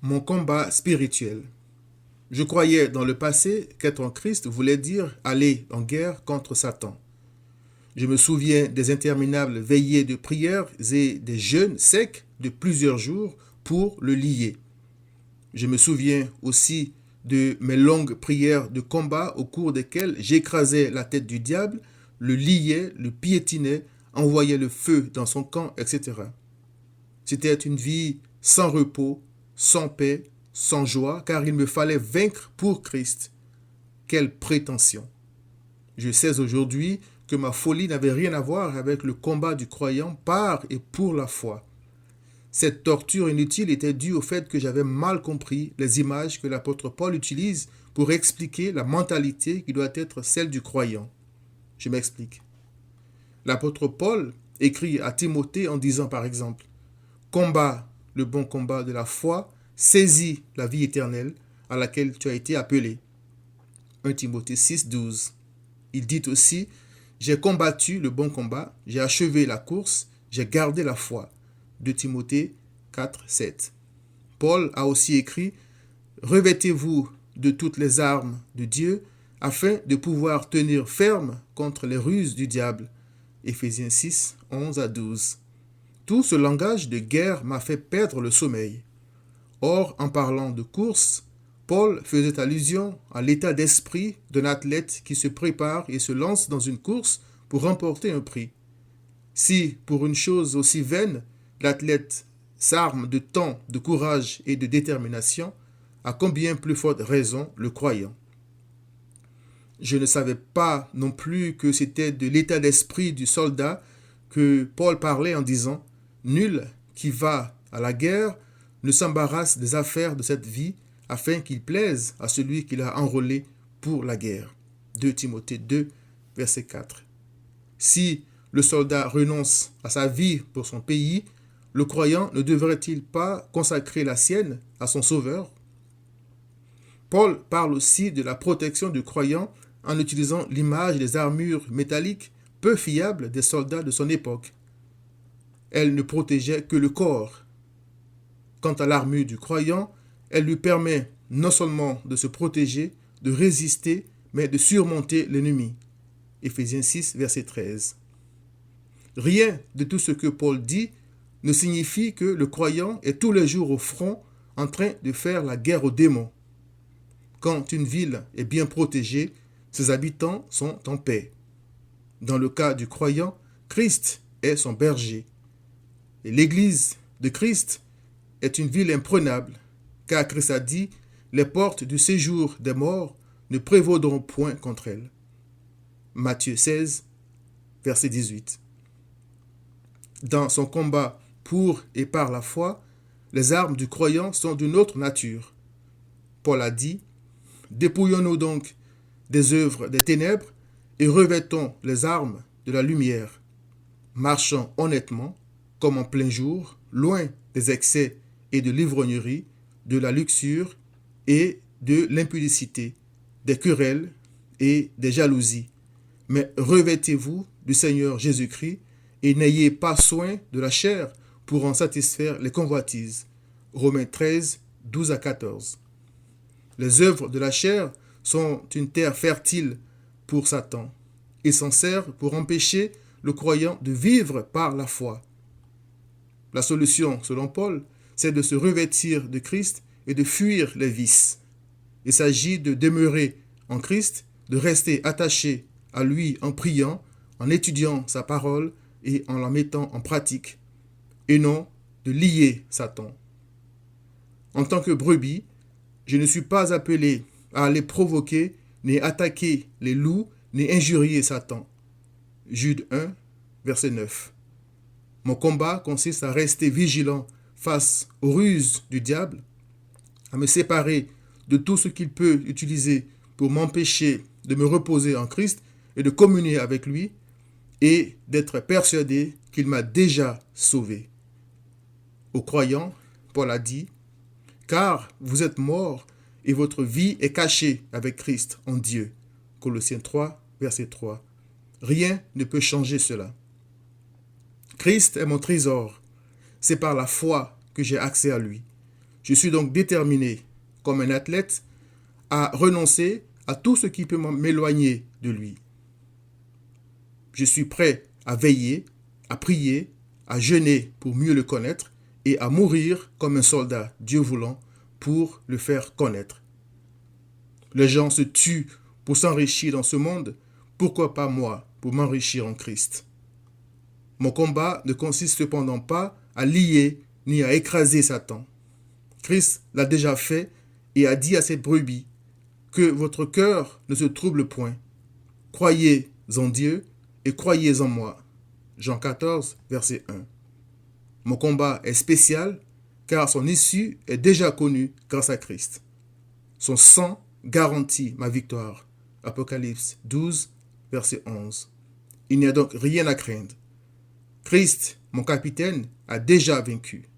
Mon combat spirituel. Je croyais dans le passé qu'être en Christ voulait dire aller en guerre contre Satan. Je me souviens des interminables veillées de prières et des jeûnes secs de plusieurs jours pour le lier. Je me souviens aussi de mes longues prières de combat au cours desquelles j'écrasais la tête du diable, le liais, le piétinais, envoyais le feu dans son camp, etc. C'était une vie sans repos, sans paix, sans joie, car il me fallait vaincre pour Christ. Quelle prétention! Je sais aujourd'hui que ma folie n'avait rien à voir avec le combat du croyant par et pour la foi. Cette torture inutile était due au fait que j'avais mal compris les images que l'apôtre Paul utilise pour expliquer la mentalité qui doit être celle du croyant. Je m'explique. L'apôtre Paul écrit à Timothée en disant par exemple: combat le bon combat de la foi, saisis la vie éternelle à laquelle tu as été appelé. 1 Timothée 6, 12. Il dit aussi: j'ai combattu le bon combat, j'ai achevé la course, j'ai gardé la foi. 2 Timothée 4, 7. Paul a aussi écrit: revêtez-vous de toutes les armes de Dieu afin de pouvoir tenir ferme contre les ruses du diable. Éphésiens 6, 11 à 12. Tout ce langage de guerre m'a fait perdre le sommeil. Or, en parlant de course, Paul faisait allusion à l'état d'esprit d'un athlète qui se prépare et se lance dans une course pour remporter un prix. Si, pour une chose aussi vaine, l'athlète s'arme de temps, de courage et de détermination, à combien plus forte raison le croyant. Je ne savais pas non plus que c'était de l'état d'esprit du soldat que Paul parlait en disant: nul qui va à la guerre ne s'embarrasse des affaires de cette vie afin qu'il plaise à celui qui l'a enrôlé pour la guerre. 2 Timothée 2, verset 4. Si le soldat renonce à sa vie pour son pays, le croyant ne devrait-il pas consacrer la sienne à son sauveur? Paul parle aussi de la protection du croyant en utilisant l'image des armures métalliques peu fiables des soldats de son époque. Elle ne protégeait que le corps. Quant à l'armure du croyant, elle lui permet non seulement de se protéger, de résister, mais de surmonter l'ennemi. Éphésiens 6, verset 13. Rien de tout ce que Paul dit ne signifie que le croyant est tous les jours au front en train de faire la guerre aux démons. Quand une ville est bien protégée, ses habitants sont en paix. Dans le cas du croyant, Christ est son berger. Et l'Église de Christ est une ville imprenable, car Christ a dit: les portes du séjour des morts ne prévaudront point contre elle. Matthieu 16, verset 18. Dans son combat pour et par la foi, les armes du croyant sont d'une autre nature. Paul a dit: dépouillons-nous donc des œuvres des ténèbres et revêtons les armes de la lumière. Marchons honnêtement, comme en plein jour, loin des excès et de l'ivrognerie, de la luxure et de l'impudicité, des querelles et des jalousies. Mais revêtez-vous du Seigneur Jésus-Christ et n'ayez pas soin de la chair pour en satisfaire les convoitises. Romains 13, 12 à 14. Les œuvres de la chair sont une terre fertile pour Satan. Il s'en sert pour empêcher le croyant de vivre par la foi. La solution, selon Paul, c'est de se revêtir de Christ et de fuir les vices. Il s'agit de demeurer en Christ, de rester attaché à lui en priant, en étudiant sa parole et en la mettant en pratique, et non de lier Satan. En tant que brebis, je ne suis pas appelé à aller provoquer, ni attaquer les loups, ni injurier Satan. Jude 1, verset 9. Mon combat consiste à rester vigilant face aux ruses du diable, à me séparer de tout ce qu'il peut utiliser pour m'empêcher de me reposer en Christ et de communier avec lui, et d'être persuadé qu'il m'a déjà sauvé. Aux croyants, Paul a dit: car vous êtes morts et votre vie est cachée avec Christ en Dieu. Colossiens 3, verset 3. Rien ne peut changer cela. Christ est mon trésor. C'est par la foi que j'ai accès à lui. Je suis donc déterminé, comme un athlète, à renoncer à tout ce qui peut m'éloigner de lui. Je suis prêt à veiller, à prier, à jeûner pour mieux le connaître et à mourir comme un soldat, Dieu voulant, pour le faire connaître. Les gens se tuent pour s'enrichir dans ce monde, pourquoi pas moi, pour m'enrichir en Christ? Mon combat ne consiste cependant pas à lier ni à écraser Satan. Christ l'a déjà fait et a dit à ses brebis que votre cœur ne se trouble point. Croyez en Dieu et croyez en moi. Jean 14, verset 1. Mon combat est spécial car son issue est déjà connue grâce à Christ. Son sang garantit ma victoire. Apocalypse 12, verset 11. Il n'y a donc rien à craindre. Christ, mon capitaine, a déjà vaincu.